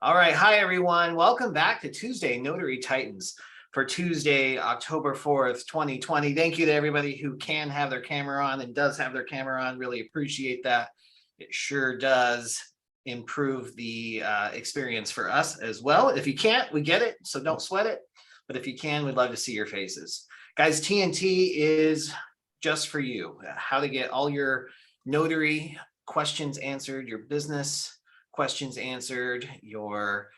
All right. Hi, everyone. Welcome back to Tuesday Notary Titans for Tuesday, October 4th, 2020. Thank you to everybody who can have their camera on and does have their camera on. Really appreciate that. It sure does improve the experience for us as well. If you can't, we get it. So don't sweat it. But if you can, we'd love to see your faces. Guys, TNT is just for you. How to get all your notary questions answered, your business questions answered, your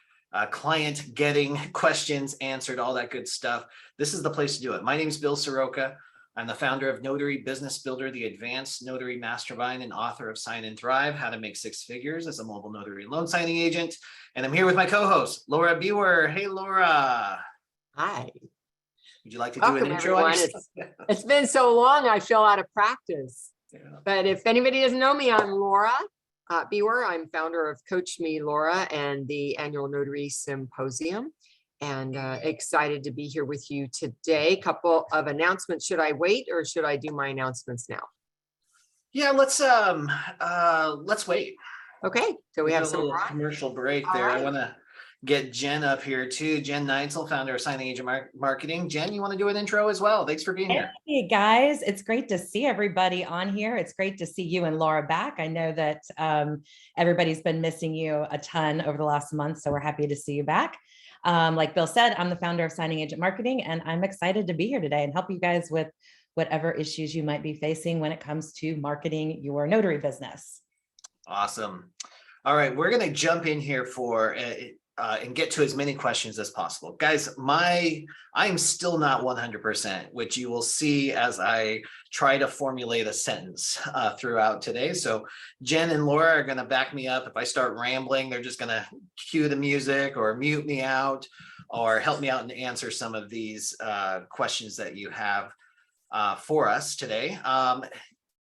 client getting questions answered, all that good stuff. This is the place to do it. My name is Bill Soroka. I'm the founder of Notary Business Builder, the Advanced Notary Mastermind, and author of Sign and Thrive, How to Make Six Figures as a Mobile Notary Loan Signing Agent. And I'm here with my co-host, Laura Biewer. Hey, Laura. Hi. Would you like to do an intro? It's been so long, I feel out of practice. Yeah. But if anybody doesn't know me, I'm Laura Biewer. I'm founder of Coach Me Laura and the annual Notary Symposium, and excited to be here with you today. Couple of announcements. Should I wait or should I do my announcements now? Yeah, let's wait. Okay, so we have some commercial break there. Right. I want to get Jen up here too. Jen Neitzel, founder of Signing Agent Marketing. Jen, you want to do an intro as well? Thanks for being here. Hey guys, it's great to see everybody on here. It's great to see you and Laura back. I know that everybody's been missing you a ton over the last month, so we're happy to see you back. Like Bill said, I'm the founder of Signing Agent Marketing, and I'm excited to be here today and help you guys with whatever issues you might be facing when it comes to marketing your notary business. Awesome. All right, we're going to jump in here for and get to as many questions as possible. Guys, I'm still not 100%, which you will see as I try to formulate a sentence throughout today. So Jen and Laura are going to back me up. If I start rambling, they're just going to cue the music or mute me out or help me out and answer some of these questions that you have for us today.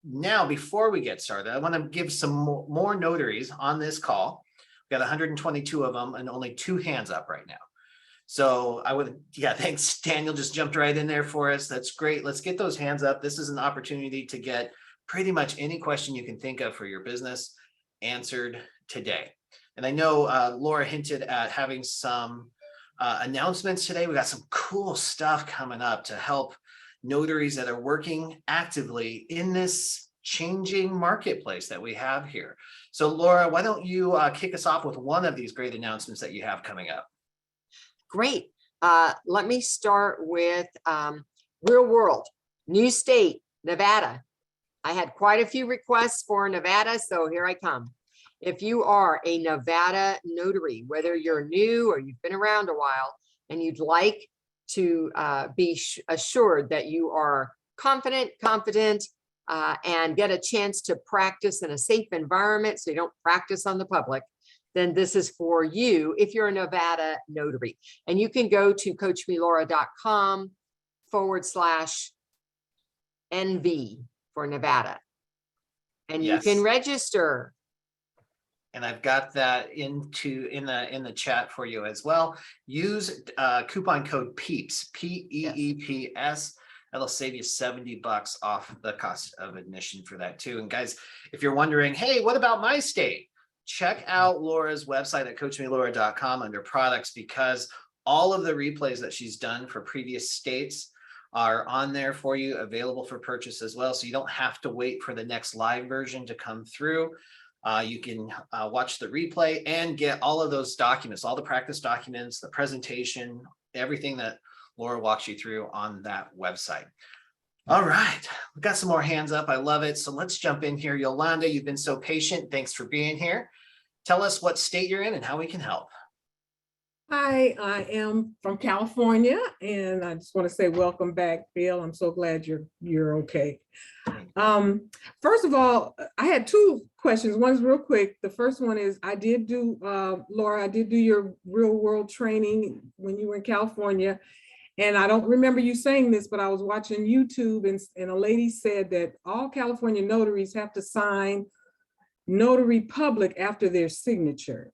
Now, before we get started, I want to give some more notaries on this call. We've got 122 of them and only 2 hands up right now. So thanks. Daniel just jumped right in there for us. That's great. Let's get those hands up. This is an opportunity to get pretty much any question you can think of for your business answered today. And I know Laura hinted at having some announcements today. We got some cool stuff coming up to help notaries that are working actively in this changing marketplace that we have here. So Laura, why don't you kick us off with one of these great announcements that you have coming up? Great. Let me start with real world, new state, Nevada. I had quite a few requests for Nevada, so here I come. If you are a Nevada notary, whether you're new or you've been around a while and you'd like to be assured that you are confident, competent, and get a chance to practice in a safe environment so you don't practice on the public, then this is for you if you're a Nevada notary. And you can go to coachmelaura.com/NV for Nevada. And yes, you can register. And I've got that in the chat for you as well. Use coupon code PEEPS, PEEPS. That'll save you $70 off the cost of admission for that too. And guys, if you're wondering, hey, what about my state? Check out Laura's website at coachmelaura.com under products, because all of the replays that she's done for previous states are on there for you, available for purchase as well. So you don't have to wait for the next live version to come through. You can watch the replay and get all of those documents, all the practice documents, the presentation, everything that Laura walks you through on that website. All right, we've got some more hands up. I love it. So let's jump in here. Yolanda, you've been so patient. Thanks for being here. Tell us what state you're in and how we can help. Hi, I am from California, and I just want to say welcome back, Bill. I'm so glad you're okay. First of all, I had 2 questions. One's real quick. The first one is, I did do, Laura, I did do your real world training when you were in California. And I don't remember you saying this, but I was watching YouTube and a lady said that all California notaries have to sign notary public after their signature.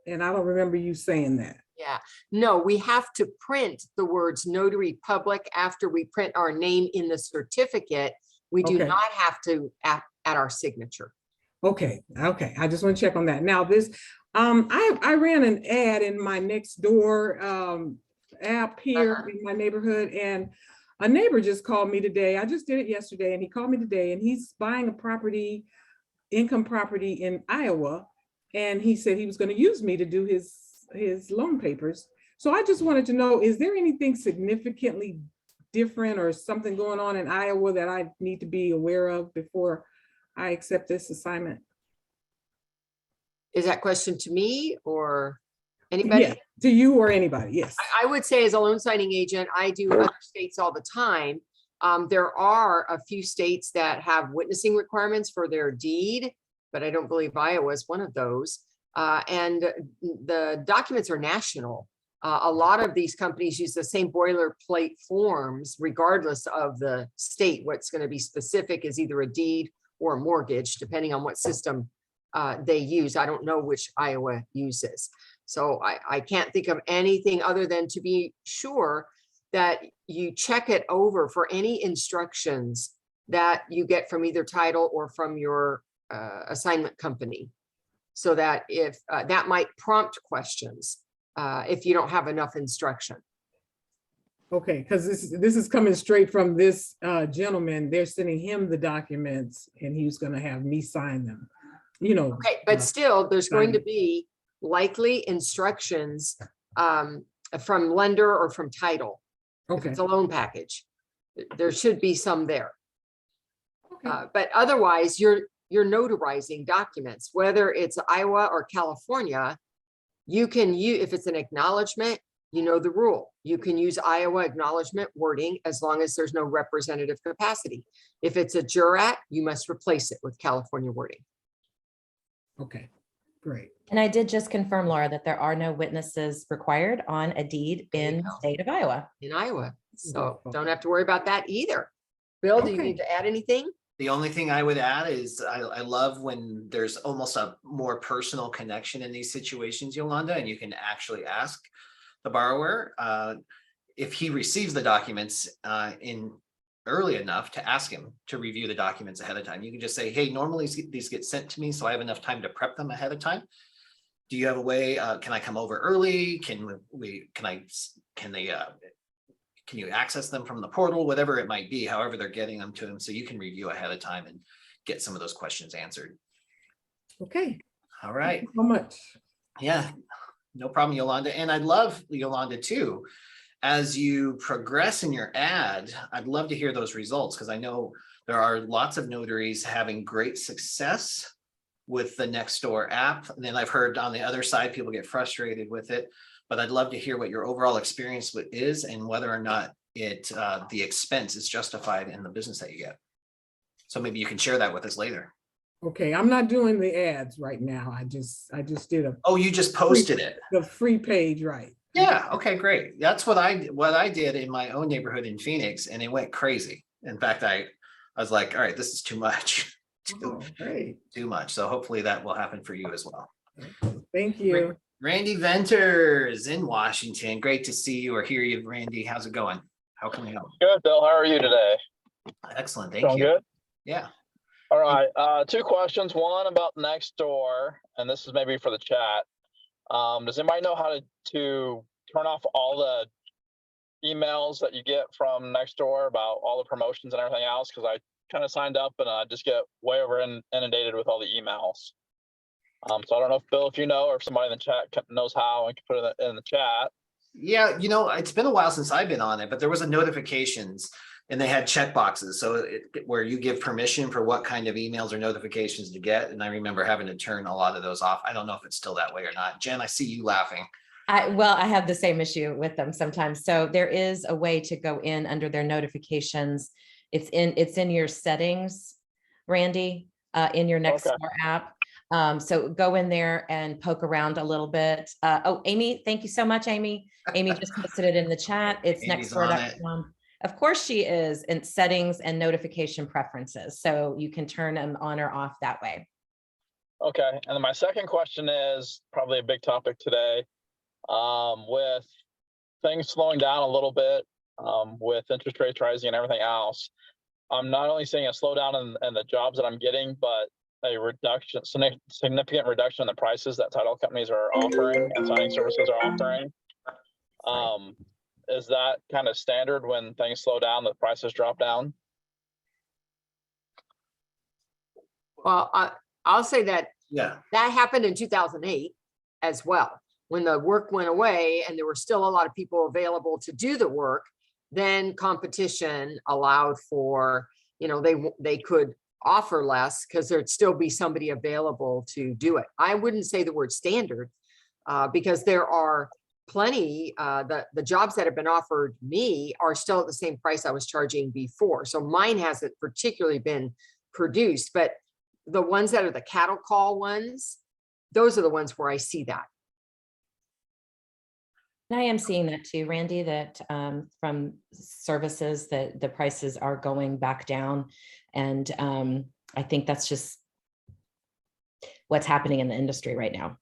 And I don't remember you saying that. Yeah, no, we have to print the words notary public after we print our name in the certificate. We do not have to at our signature. Okay. I just want to check on that. Now, this I ran an ad in my Nextdoor app here Uh-huh. in my neighborhood, and a neighbor just called me today. I just did it yesterday, and he called me today, and he's buying a property, income property in Iowa, and he said he was going to use me to do his loan papers. So I just wanted to know, is there anything significantly different or something going on in Iowa that I need to be aware of before I accept this assignment? Is that question to me or Yeah, anybody? to you or anybody, yes. I would say as a loan signing agent, I do other states all the time. There are a few states that have witnessing requirements for their deed, but I don't believe Iowa is one of those. And the documents are national. A lot of these companies use the same boilerplate forms regardless of the state. What's going to be specific is either a deed or a mortgage, depending on what system they use. I don't know which Iowa uses. So I can't think of anything other than to be sure that you check it over for any instructions that you get from either title or from your assignment company. So that if that might prompt questions if you don't have enough instruction. Okay, because this is coming straight from this gentleman. They're sending him the documents and he's going to have me sign them, you know. Okay, but still, there's going to be likely instructions from lender or from title. If Okay. it's a loan package, there should be some there. Okay. But otherwise, you're notarizing documents, whether it's Iowa or California. You can use, if it's an acknowledgement, you know the rule. You can use Iowa acknowledgement wording as long as there's no representative capacity. If it's a jurat, you must replace it with California wording. Okay, great. And I did just confirm, Laura, that there are no witnesses required on a deed There you in go. the state of Iowa. In Iowa. So Wonderful. don't have to worry about that either. Bill, do you Okay. need to add anything? The only thing I would add is I love when there's almost a more personal connection in these situations, Yolanda, and you can actually ask the borrower if he receives the documents in early enough to ask him to review the documents ahead of time. You can just say, hey, normally these get sent to me, so I have enough time to prep them ahead of time. Do you have a way? Can I come over early? Can you access them from the portal, whatever it might be, however they're getting them to him, so you can review ahead of time and get some of those questions answered. Okay. All right. Thank you so much. Yeah, no problem, Yolanda. And I'd love, Yolanda, too, as you progress in your ad, I'd love to hear those results, because I know there are lots of notaries having great success with the Nextdoor app. And then I've heard on the other side, people get frustrated with it. But I'd love to hear what your overall experience is and whether or not the expense is justified in the business that you get. So maybe you can share that with us later. Okay, I'm not doing the ads right now. I just did Oh, you just posted it. the free page, right? Yeah. Okay, great. That's what I did in my own neighborhood in Phoenix, and it went crazy. In fact, I was like, all right, this is too much. Oh, great. Too much. So hopefully that will happen for you as well. Thank you. Randy Venters in Washington. Great to see you or hear you, Randy. How's it going? How can we help? Good, Bill. How are you today? Excellent. Thank Doing you. good? Yeah. All right. Two questions. One about Nextdoor, and this is maybe for the chat. Does anybody know how to turn off all the emails that you get from Nextdoor about all the promotions and everything else? Because I kind of signed up and I just get way over inundated with all the emails. So I don't know if Bill, if you know, or if somebody in the chat knows how and can put it in the chat. Yeah, it's been a while since I've been on it, but there was a notifications and they had check boxes. So where you give permission for what kind of emails or notifications to get. And I remember having to turn a lot of those off. I don't know if it's still that way or not. Jen, I see you laughing. I have the same issue with them sometimes. So there is a way to go in under their notifications. It's in your settings, Randy, in your Nextdoor app. So go in there and poke around a little bit. Oh, Amy, thank you so much, Amy. Amy just posted it in the chat. It's nextdoor.com. Of course she is, in settings and notification preferences. So you can turn them on or off that way. Okay. And then my second question is probably a big topic today. With things slowing down a little bit, with interest rates rising and everything else, I'm not only seeing a slowdown in the jobs that I'm getting, but a reduction, significant reduction in the prices that title companies are offering and signing services are offering. Is that kind of standard when things slow down, the prices drop down? Well, I'll say that Yeah. that happened in 2008 as well. When the work went away and there were still a lot of people available to do the work, then competition allowed for, you know, they could offer less because there'd still be somebody available to do it. I wouldn't say the word standard because there are plenty, the jobs that have been offered me are still at the same price I was charging before. So mine hasn't particularly been produced, but the ones that are the cattle call ones, those are the ones where I see that. And I am seeing that too, Randy, that from services that the prices are going back down. And I think that's just what's happening in the industry right now.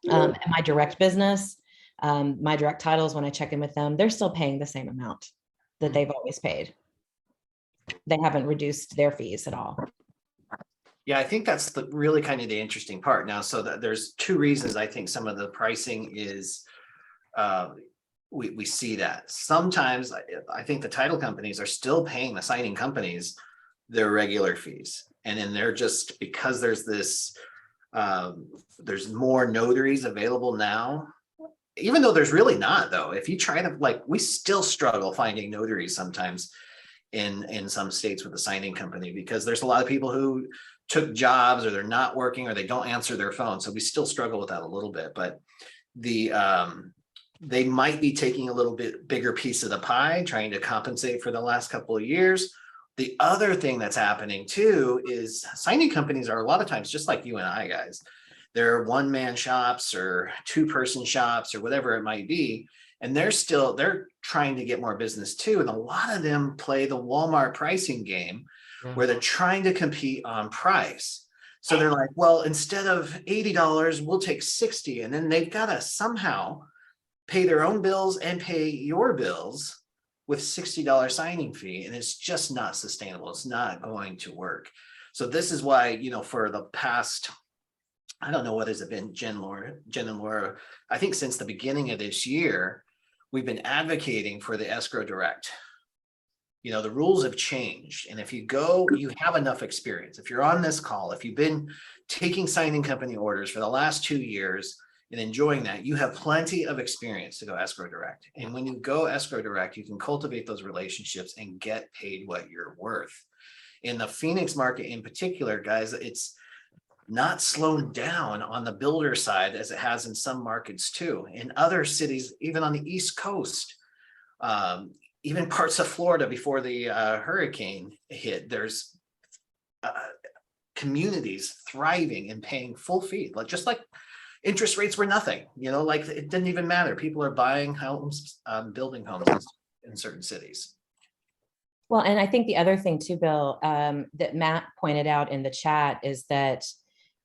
And my direct business, my direct titles, when I check in with them, they're still paying the same amount that they've always paid. They haven't reduced their fees at all. Yeah, I think that's really kind of the interesting part now. So that there's two reasons I think some of the pricing is, we see that. Sometimes I think the title companies are still paying the signing companies their regular fees. And then they're just, because there's this, there's more notaries available now, even though there's really not though. If you try to, like, we still struggle finding notaries sometimes in some states with the signing company, because there's a lot of people who took jobs or they're not working or they don't answer their phone. So we still struggle with that a little bit, but they might be taking a little bit bigger piece of the pie, trying to compensate for the last couple of years. The other thing that's happening too is signing companies are a lot of times just like you and I, guys. They're one-man shops or two-person shops or whatever it might be. And they're trying to get more business too. And a lot of them play the Walmart pricing game where they're trying to compete on price. So they're like, well, instead of $80, we'll take 60. And then they've got to somehow pay their own bills and pay your bills with $60 signing fee. And it's just not sustainable. It's not going to work. So this is why, you know, for the past, I don't know what has it been, Jen and Laura, I think since the beginning of this year, we've been advocating for the escrow direct. You know, the rules have changed. And if you have enough experience, if you're on this call, if you've been taking signing company orders for the last 2 years and enjoying that, you have plenty of experience to go escrow direct. And when you go escrow direct, you can cultivate those relationships and get paid what you're worth. In the Phoenix market in particular, guys, it's not slowed down on the builder side as it has in some markets too. In other cities, even on the East Coast, even parts of Florida before the hurricane hit, there's communities thriving and paying full fee, just like interest rates were nothing, you know, like it didn't even matter. People are buying homes, building homes in certain cities. Well, and I think the other thing too, Bill, that Matt pointed out in the chat is that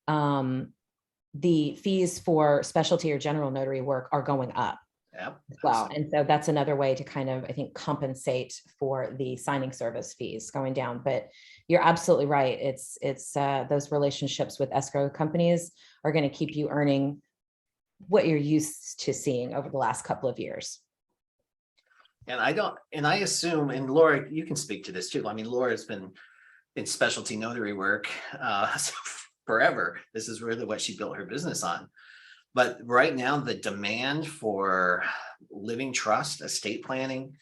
the fees for specialty or general notary work are going up. Yep. As well. And so that's another way to kind of, I think, compensate for the signing service fees going down. But you're absolutely right. It's those relationships with escrow companies are going to keep you earning what you're used to seeing over the last couple of years. And I assume, and Laura, you can speak to this too. I mean, Laura's been in specialty notary work forever. This is really what she built her business on. But right now, the demand for living trust, estate planning,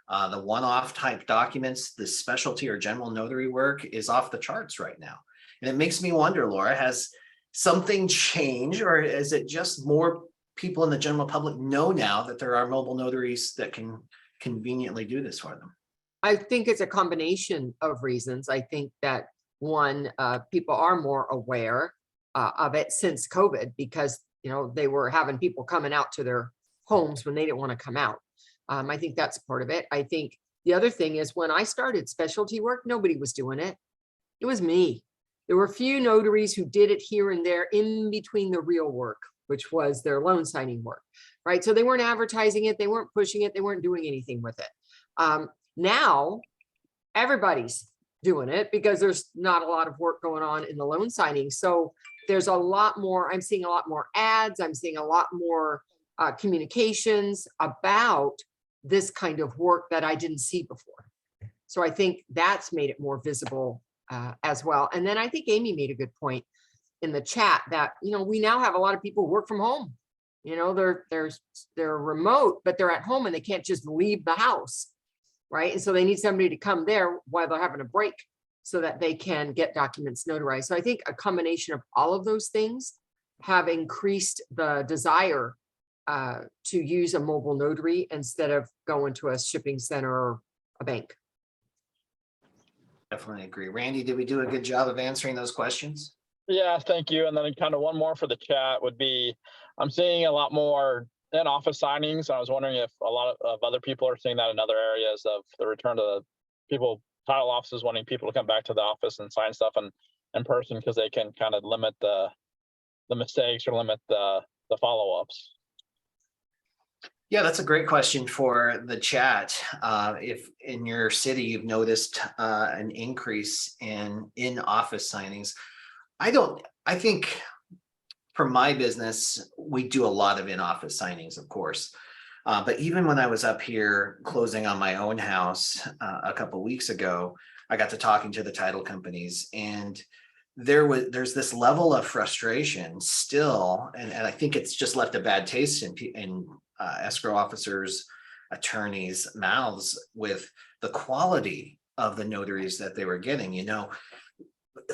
the one-off type documents, the specialty or general notary work is off the charts right now. And it makes me wonder, Laura, has something changed, or is it just more people in the general public know now that there are mobile notaries that can conveniently do this for them? I think it's a combination of reasons. I think that one, people are more aware of it since COVID, because you know, they were having people coming out to their homes when they didn't want to come out. I think that's part of it. I think the other thing is when I started specialty work, nobody was doing it. It was me. There were a few notaries who did it here and there in between the real work, which was their loan signing work, right? So they weren't advertising it. They weren't pushing it. They weren't doing anything with it. Now, everybody's doing it because there's not a lot of work going on in the loan signing. So there's a lot more, I'm seeing a lot more ads. I'm seeing a lot more communications about this kind of work that I didn't see before. So I think that's made it more visible as well. And then I think Amy made a good point in the chat that, you know, we now have a lot of people work from home. You know, they're remote, but they're at home and they can't just leave the house, right? And so they need somebody to come there while they're having a break so that they can get documents notarized. So I think a combination of all of those things have increased the desire to use a mobile notary instead of going to a shipping center or a bank. Definitely agree. Randy, did we do a good job of answering those questions? Yeah, thank you. And then kind of one more for the chat would be, I'm seeing a lot more in-office signings. I was wondering if a lot of other people are seeing that in other areas of the return to the people, title offices wanting people to come back to the office and sign stuff in person because they can kind of limit the mistakes or limit the follow-ups. Yeah, that's a great question for the chat. If in your city you've noticed an increase in in-office signings, I think for my business, we do a lot of in-office signings, of course. But even when I was up here closing on my own house a couple of weeks ago, I got to talking to the title companies, and there's this level of frustration still, and I think it's just left a bad taste in escrow officers, attorneys' mouths with the quality of the notaries that they were getting. You know,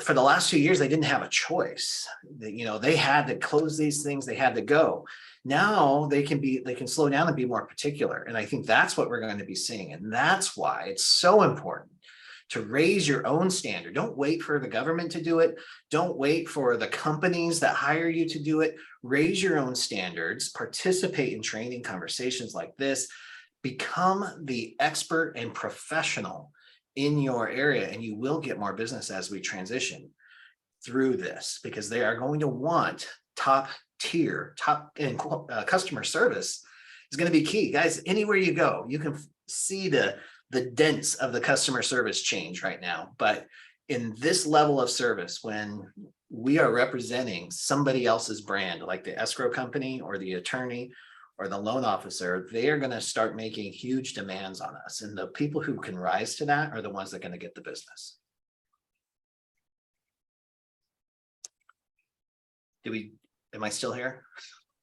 for the last 2 years, they didn't have a choice. You know, they had to close these things, they had to go. Now they can slow down and be more particular. And I think that's what we're going to be seeing. And that's why it's so important to raise your own standard. Don't wait for the government to do it. Don't wait for the companies that hire you to do it. Raise your own standards, participate in training conversations like this, become the expert and professional in your area, and you will get more business as we transition through this, because they are going to want top tier, customer service is going to be key. Guys, anywhere you go, you can see the dents of the customer service change right now. But in this level of service, when we are representing somebody else's brand, like the escrow company or the attorney or the loan officer, they are going to start making huge demands on us. And the people who can rise to that are the ones that are going to get the business. Am I still here?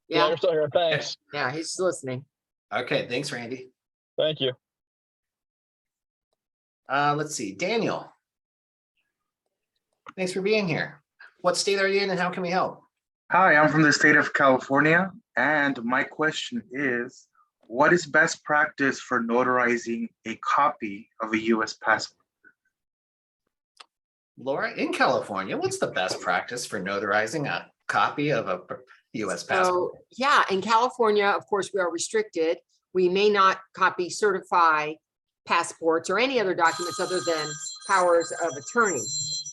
Yeah, you're still here. Thanks. Yeah, he's listening. Okay, thanks, Randy. Thank you. Let's see, Daniel. Thanks for being here. What state are you in and how can we help? Hi, I'm from the state of California, and my question is, what is best practice for notarizing a copy of a U.S. passport? Laura, in California, what's the best practice for notarizing a copy of a U.S. passport? So, yeah, in California, of course, we are restricted. We may not copy, certify passports or any other documents other than powers of attorney.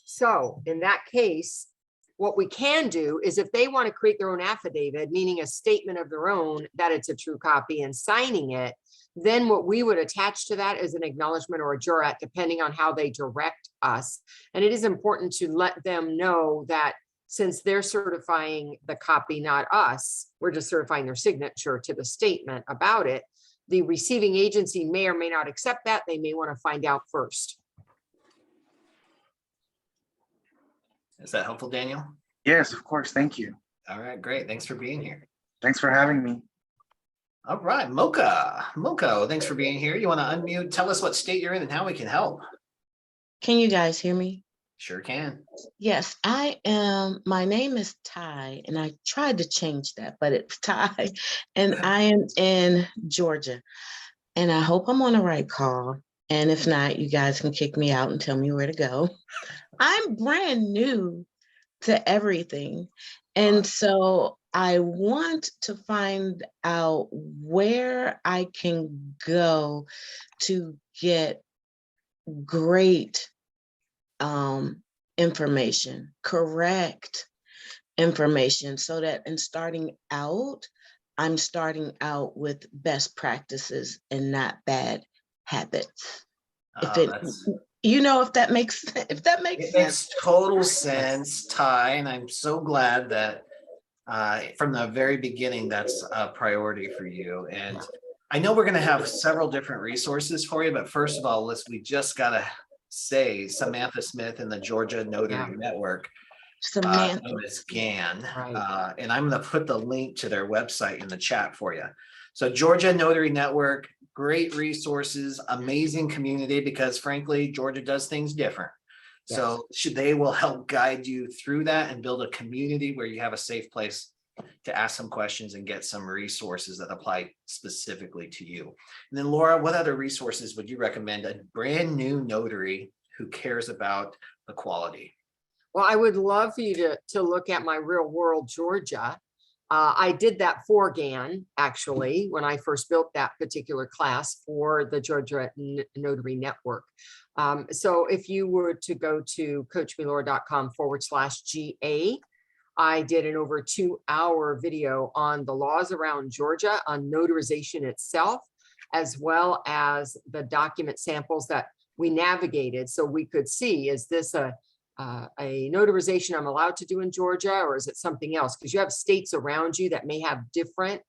So in that case, what we can do is if they want to create their own affidavit, meaning a statement of their own that it's a true copy and signing it, then what we would attach to that is an acknowledgement or a jurat, depending on how they direct us. And it is important to let them know that since they're certifying the copy, not us, we're just certifying their signature to the statement about it. The receiving agency may or may not accept that. They may want to find out first. Is that helpful, Daniel? Yes, of course. Thank you. All right, great. Thanks for being here. Thanks for having me. All right, Mocha. Moko, thanks for being here. You want to unmute? Tell us what state you're in and how we can help. Can you guys hear me? Sure can. Yes, I am. My name is Ty, and I tried to change that, but it's Ty, and I am in Georgia. And I hope I'm on the right call. And if not, you guys can kick me out and tell me where to go. I'm brand new to everything. And so I want to find out where I can go to get great information, correct information, so that in starting out, I'm starting out with best practices and not bad habits. You know, if that makes if that makes It sense. makes total sense, Ty, and I'm so glad that from the very beginning, that's a priority for you. And I know we're gonna have several different resources for you, but first of all, we just gotta say Samantha Smith and the Georgia Notary Yeah. Network. Samantha. Name is GAN, Right. and I'm gonna put the link to their website in the chat for you. So Georgia Notary Network, great resources, amazing community, because frankly, Georgia does things different. So they will help guide you through that and build a community where you have a safe place to ask some questions and get some resources that apply specifically to you. And then Laura, what other resources would you recommend a brand new notary who cares about the quality? Well, I would love for you to look at my Real World Georgia. I did that for GAN, actually, when I first built that particular class for the Georgia Notary Network. So if you were to go to coachmelora.com/GA, I did an over 2-hour video on the laws around Georgia, on notarization itself, as well as the document samples that we navigated so we could see, is this a notarization I'm allowed to do in Georgia, or is it something else? Because you have states around you that may have different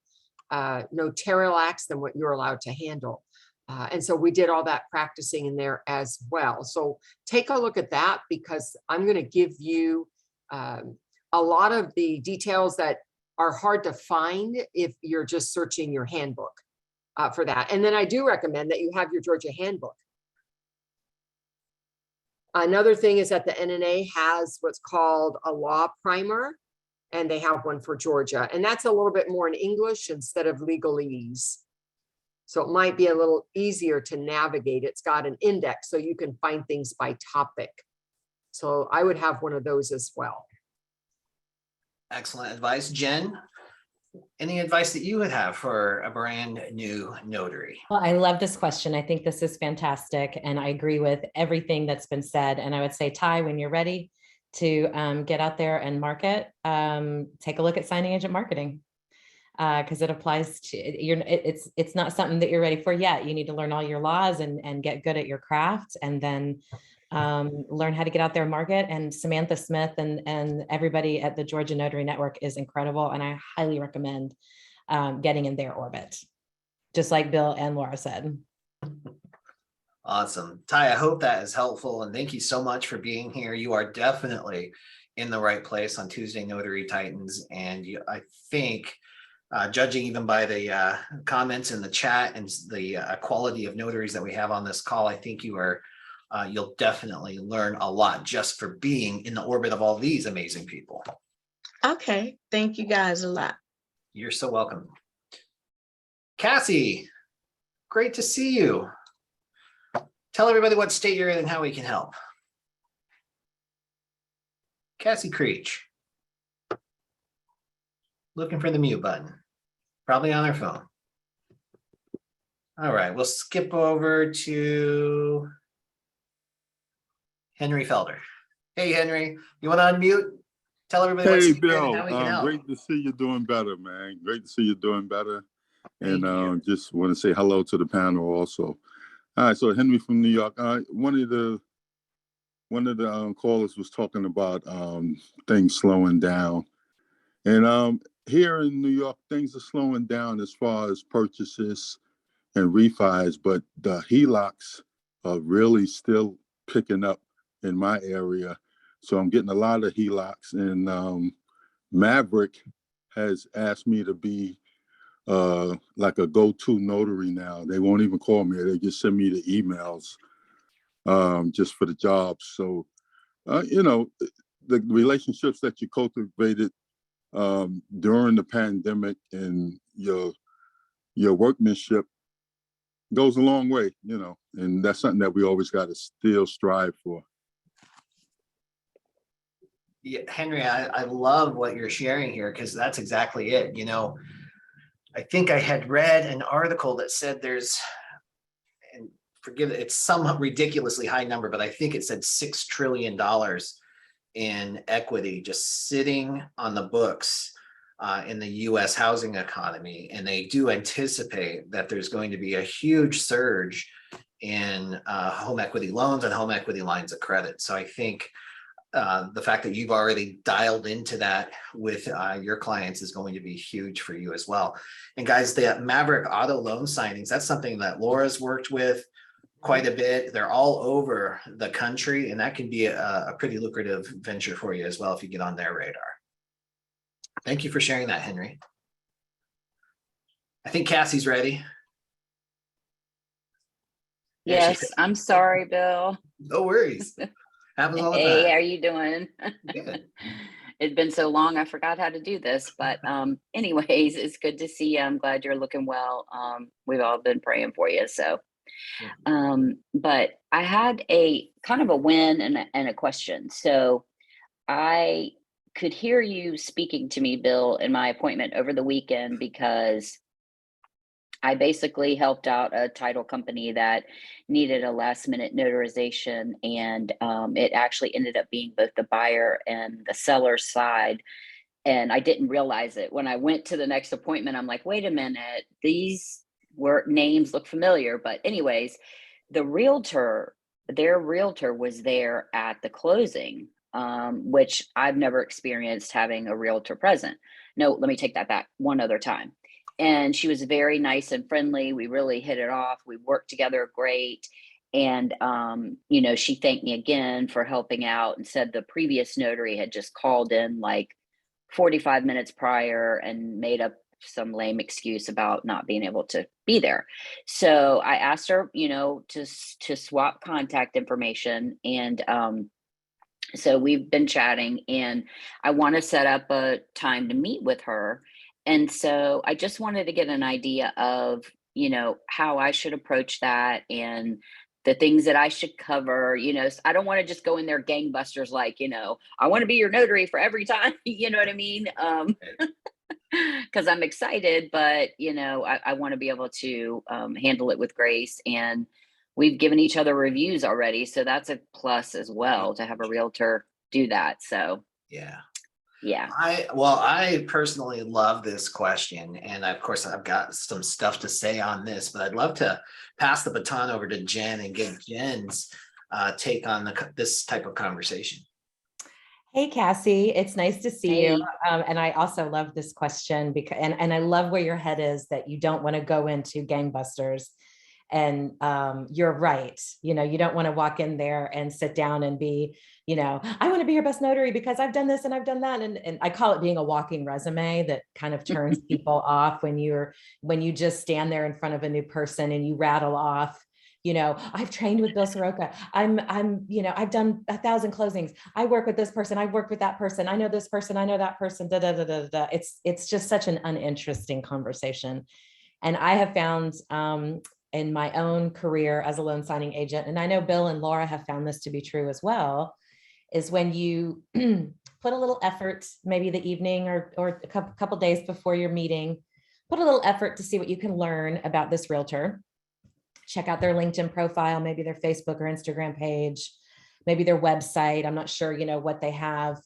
notarial acts than what you're allowed to handle. And so we did all that practicing in there as well. So take a look at that, because I'm going to give you a lot of the details that are hard to find if you're just searching your handbook for that. And then I do recommend that you have your Georgia handbook. Another thing is that the NNA has what's called a law primer, and they have one for Georgia. And that's a little bit more in English instead of legalese. So it might be a little easier to navigate. It's got an index so you can find things by topic. So I would have one of those as well. Excellent advice. Jen, any advice that you would have for a brand new notary? Well, I love this question. I think this is fantastic. And I agree with everything that's been said. And I would say, Ty, when you're ready to get out there and market, take a look at signing agent marketing. Because it applies to it's not something that you're ready for yet. You need to learn all your laws and get good at your craft, and then learn how to get out there and market. And Samantha Smith and everybody at the Georgia Notary Network is incredible, and I highly recommend getting in their orbit, just like Bill and Laura said. Awesome. Ty, I hope that is helpful, and thank you so much for being here. You are definitely in the right place on Tuesday Notary Titans, and I think judging even by the comments in the chat and the quality of notaries that we have on this call, I think you'll definitely learn a lot just for being in the orbit of all these amazing people. Okay, thank you guys a lot. You're so welcome. Cassie, great to see you. Tell everybody what state you're in and how we can help. Cassie Creech. Looking for the mute button. Probably on their phone. All right, we'll skip over to Henry Felder. Hey, Henry, you want to unmute? Tell everybody what Hey, state you're in Bill, and how we can help. great to see you doing better, man. Great to see you doing better. Thank And you. just want to say hello to the panel also. All right, so Henry from New York. One of the callers was talking about things slowing down. And here in New York, things are slowing down as far as purchases and refis, but the HELOCs are really still picking up in my area. So I'm getting a lot of HELOCs, and Maverick has asked me to be like a go-to notary now. They won't even call me. They just send me the emails just for the jobs. So, the relationships that you cultivated during the pandemic and your workmanship goes a long way, and that's something that we always got to still strive for. Yeah, Henry, I love what you're sharing here, because that's exactly it. I think I had read an article that said there's, and forgive it, it's some ridiculously high number, but I think it said $6 trillion in equity just sitting on the books in the US housing economy. And they do anticipate that there's going to be a huge surge in home equity loans and home equity lines of credit. So I think the fact that you've already dialed into that with your clients is going to be huge for you as well. And guys, the Maverick auto loan signings, that's something that Laura's worked with quite a bit. They're all over the country, and that can be a pretty lucrative venture for you as well if you get on their radar. Thank you for sharing that, Henry. I think Cassie's ready. There she Yes, is. I'm sorry, Bill. No worries. Happens all the Hey, how time. are you doing? Good. It's been so long, I forgot how to do this, but anyways, it's good to see you. I'm glad you're looking well. We've all been praying for you, so. But I had a kind of a win and a question. So I could hear you speaking to me, Bill, in my appointment over the weekend because I basically helped out a title company that needed a last minute notarization, and it actually ended up being both the buyer and the seller side. And I didn't realize it. When I went to the next appointment, I'm like, wait a minute, these names look familiar. But anyways, their realtor was there at the closing, which I've never experienced having a realtor present. No, let me take that back one other time. And she was very nice and friendly. We really hit it off. We worked together great. And, she thanked me again for helping out and said the previous notary had just called in like 45 minutes prior and made up some lame excuse about not being able to be there. So I asked her, to swap contact information. And, so we've been chatting, and I want to set up a time to meet with her. And so I just wanted to get an idea of, how I should approach that and the things that I should cover. I don't want to just go in there gangbusters, like, I want to be your notary for every time, you know what I mean? Because I'm excited, but, I want to be able to handle it with grace. And we've given each other reviews already. So that's a plus as well to have a realtor do that. So, Yeah. yeah. I personally love this question. And of course, I've got some stuff to say on this, but I'd love to pass the baton over to Jen and get Jen's take on this type of conversation. Hey, Cassie, it's nice to see you. Hey. And I also love this question because, and I love where your head is, that you don't want to go into gangbusters. And you're right. You don't want to walk in there and sit down and be, I want to be your best notary because I've done this and I've done that. And I call it being a walking resume that kind of turns people off when you just stand there in front of a new person and you rattle off, I've trained with Bill Soroka. I've done 1,000 closings. I work with this person. I've worked with that person. I know this person. I know that person. Da, da, da, da, da. It's just such an uninteresting conversation. And I have found in my own career as a loan signing agent, and I know Bill and Laura have found this to be true as well, is when you put a little effort, maybe the evening or a couple days before your meeting, put a little effort to see what you can learn about this realtor. Check out their LinkedIn profile, maybe their Facebook or Instagram page, maybe their website. I'm not sure, what they have,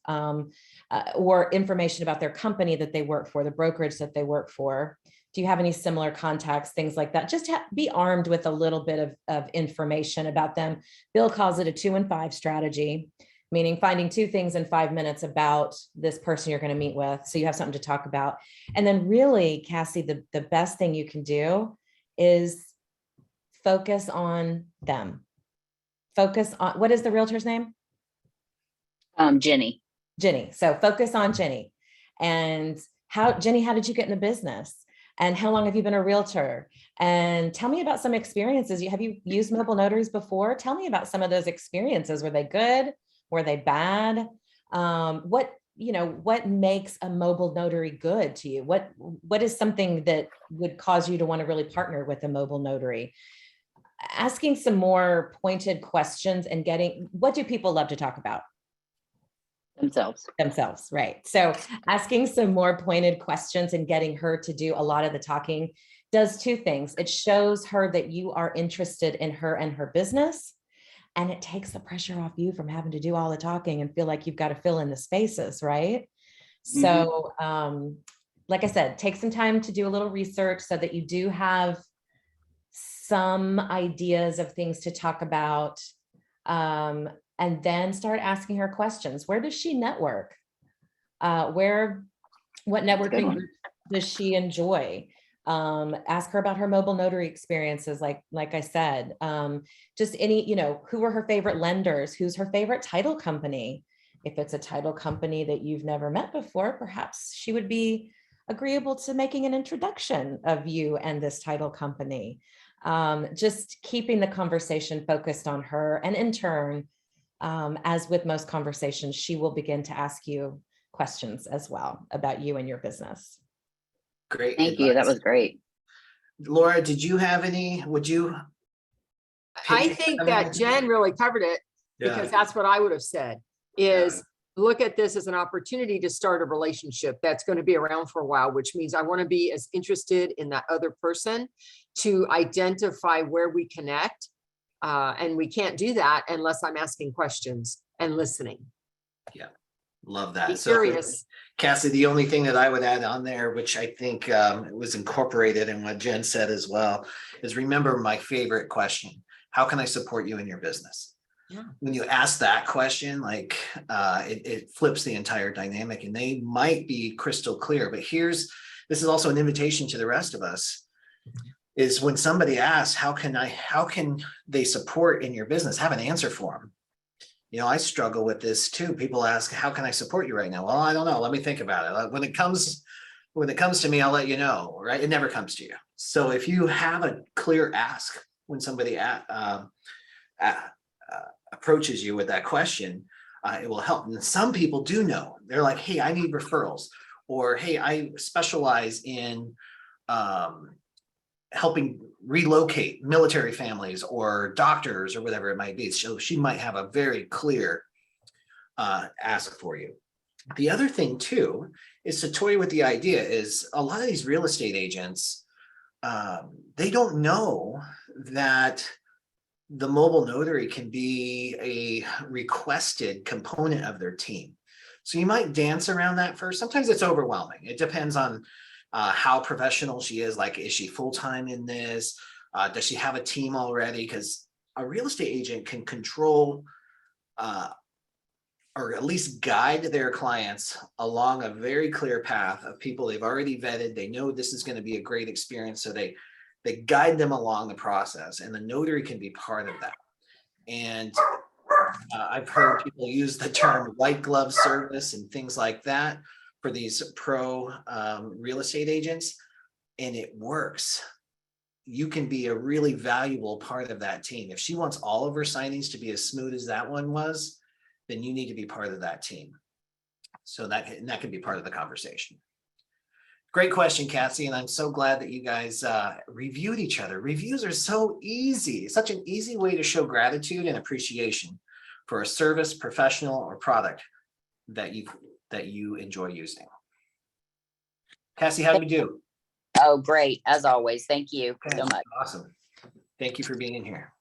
or information about their company that they work for, the brokerage that they work for. Do you have any similar contacts, things like that? Just be armed with a little bit of information about them. Bill calls it a 2 and 5 strategy, meaning finding 2 things in 5 minutes about this person you're going to meet with. So you have something to talk about. And then really, Cassie, the best thing you can do is focus on them. Focus on, what is the realtor's name? Jenny. Jenny. So focus on Jenny. And Jenny, how did you get in the business? And how long have you been a realtor? And tell me about some experiences. Have you used mobile notaries before? Tell me about some of those experiences. Were they good? Were they bad? What makes a mobile notary good to you? What is something that would cause you to want to really partner with a mobile notary? Asking some more pointed questions and what do people love to talk about? Themselves, right? So asking some more pointed questions and getting her to do a lot of the talking does 2 things. It shows her that you are interested in her and her business, and it takes the pressure off you from having to do all the talking and feel like you've got to fill in the spaces, right? So like I said, take some time to do a little research so that you do have some ideas of things to talk about. And then start asking her questions. Where does she network? What networking one. group does she enjoy? Ask her about her mobile notary experiences, like I said. Just any, who are her favorite lenders? Who's her favorite title company? If it's a title company that you've never met before, perhaps she would be agreeable to making an introduction of you and this title company. Just keeping the conversation focused on her, and in turn, as with most conversations, she will begin to ask you questions as well about you and your business. Great. Thank you. That was great. Laura, did you have any, I think that Jen really covered it, because that's what I would have said, is look at this as an opportunity to start a relationship that's going to be around for a while, which means I want to be as interested in that other person to identify where we connect. And we can't do that unless I'm asking questions and listening. Yeah, love that. Be curious. Cassie, the only thing that I would add on there, which I think was incorporated in what Jen said as well, is remember my favorite question: how can I support you in your business? Yeah. When you ask that question, like it flips the entire dynamic, and they might be crystal clear. But this is also an invitation to the rest of us. Is when somebody asks, how can they support in your business? Have an answer for them. I struggle with this too. People ask, how can I support you right now? Well, I don't know. Let me think about it. When it comes to me, I'll let you know, right? It never comes to you. So if you have a clear ask when somebody approaches you with that question, it will help. And some people do know. They're like, hey, I need referrals, or hey, I specialize in helping relocate military families or doctors or whatever it might be. So she might have a very clear ask for you. The other thing too is to toy with the idea is a lot of these real estate agents, they don't know that the mobile notary can be a requested component of their team. So you might dance around that first. Sometimes it's overwhelming. It depends on how professional she is. Like, is she full-time in this? Does she have a team already? Because a real estate agent can control or at least guide their clients along a very clear path of people they've already vetted. They know this is going to be a great experience. So they guide them along the process, and the notary can be part of that. And I've heard people use the term white glove service and things like that for these pro real estate agents, and it works. You can be a really valuable part of that team. If she wants all of her signings to be as smooth as that one was, then you need to be part of that team. So that can be part of the conversation. Great question, Cassie, and I'm so glad that you guys reviewed each other. Reviews are so easy. It's such an easy way to show gratitude and appreciation for a service, professional, or product that you enjoy using. Cassie, how do we do? Oh, great. As always. Thank you so much. Awesome. Thank you for being here.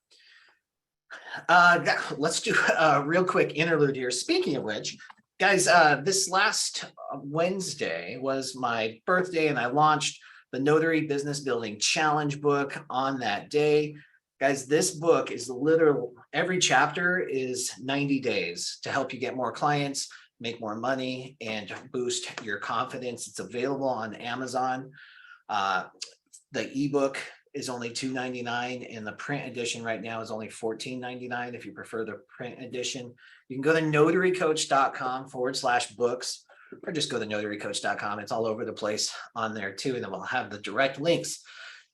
Let's do a real quick interlude here. Speaking of which, guys, this last Wednesday was my birthday, and I launched the Notary Business Building Challenge book on that day. Guys, this book is literal. Every chapter is 90 days to help you get more clients, make more money, and boost your confidence. It's available on Amazon. The ebook is only $2.99, and the print edition right now is only $14.99 if you prefer the print edition. You can go to notarycoach.com/books, or just go to notarycoach.com. It's all over the place on there too, and then we'll have the direct links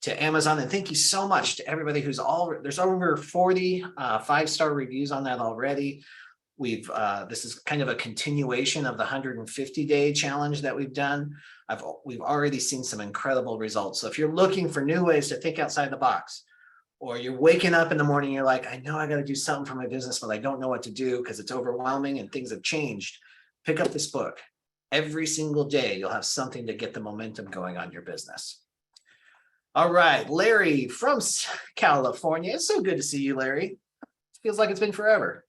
to Amazon. And thank you so much to everybody there's over 40 5-star reviews on that already. This is kind of a continuation of the 150-day challenge that we've done. We've already seen some incredible results. So if you're looking for new ways to think outside the box, or you're waking up in the morning, you're like, I know I got to do something for my business, but I don't know what to do because it's overwhelming and things have changed. Pick up this book. Every single day, you'll have something to get the momentum going on your business. All right, Larry from California. It's so good to see you, Larry. It feels like it's been forever.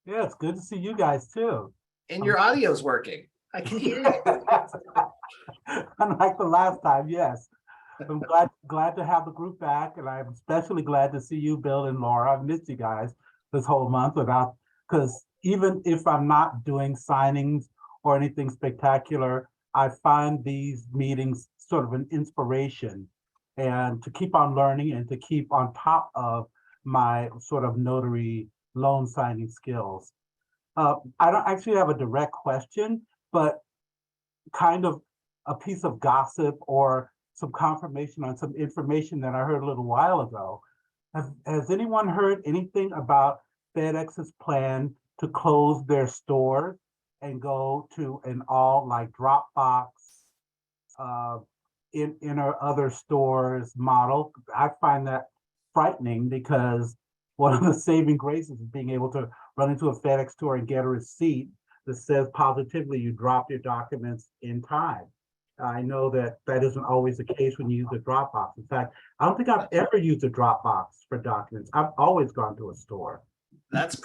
Yeah, it's good to see you guys too. And your audio's working. I can hear you. Unlike the last time, yes. I'm glad to have the group back, and I'm especially glad to see you, Bill and Laura. I've missed you guys this whole month because even if I'm not doing signings or anything spectacular, I find these meetings sort of an inspiration and to keep on learning and to keep on top of my sort of notary loan signing skills. I don't actually have a direct question, but kind of a piece of gossip or some confirmation on some information that I heard a little while ago. Has anyone heard anything about FedEx's plan to close their stores and go to an all like Dropbox, in our other stores model? I find that frightening because one of the saving graces is being able to run into a FedEx store and get a receipt that says positively you dropped your documents in time. I know that that isn't always the case when you use a Dropbox. In fact, I don't think I've ever used a Dropbox for documents. I've always gone to a store. That's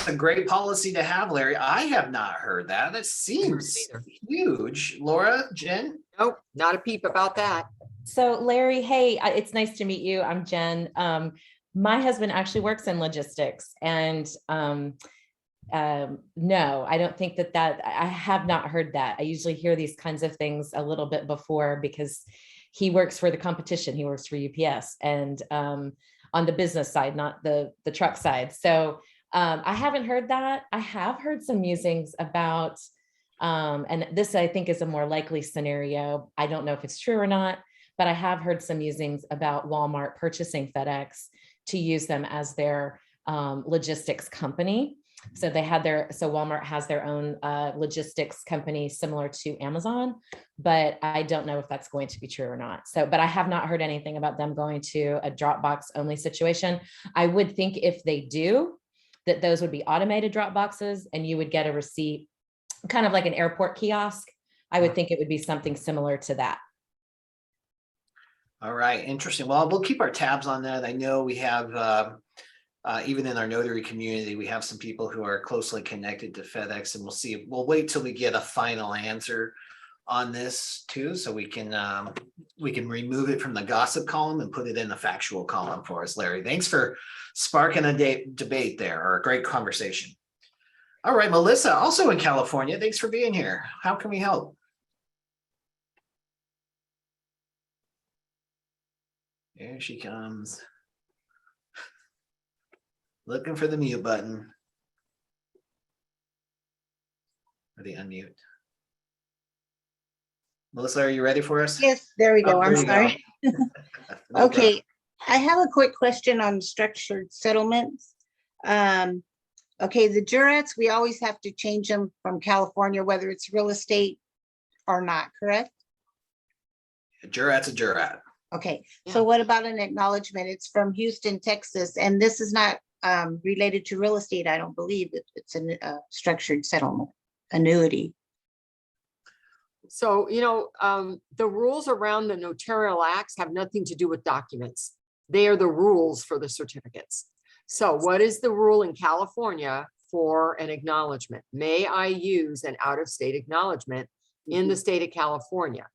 a great policy to have, Larry. I have not heard that. That seems huge. Laura, Jen? Nope, not a peep about that. So Larry, hey, it's nice to meet you. I'm Jen. My husband actually works in logistics, and no, I don't think that I have not heard that. I usually hear these kinds of things a little bit before because he works for the competition. He works for UPS and on the business side, not the truck side. So I haven't heard that. I have heard some musings about, and this I think is a more likely scenario. I don't know if it's true or not, but I have heard some musings about Walmart purchasing FedEx to use them as their logistics company. So Walmart has their own logistics company similar to Amazon, but I don't know if that's going to be true or not. So, but I have not heard anything about them going to a Dropbox only situation. I would think if they do, that those would be automated Dropboxes and you would get a receipt, kind of like an airport kiosk. I would think it would be something similar to that. All right, interesting. Well, we'll keep our tabs on that. I know we have, even in our notary community, we have some people who are closely connected to FedEx, and we'll wait till we get a final answer on this too, so we can remove it from the gossip column and put it in the factual column for us, Larry. Thanks for sparking a debate there, or a great conversation. All right, Melissa, also in California, thanks for being here. How can we help? Here she comes. Looking for the mute button. Or the unmute. Melissa, are you ready for us? Yes, there we go. Oh, there I'm you sorry. go. No Okay, I have a quick question on structured settlements. Okay, the jurats, we always have to change them from California, whether it's real estate or not, correct? A jurat's a jurat. Okay, Yeah. so what about an acknowledgement? It's from Houston, Texas, and this is not related to real estate, I don't believe. It's a structured settlement annuity. So, the rules around the notarial acts have nothing to do with documents. They are the rules for the certificates. So what is the rule in California for an acknowledgement? May I use an out-of-state acknowledgement in the state of California?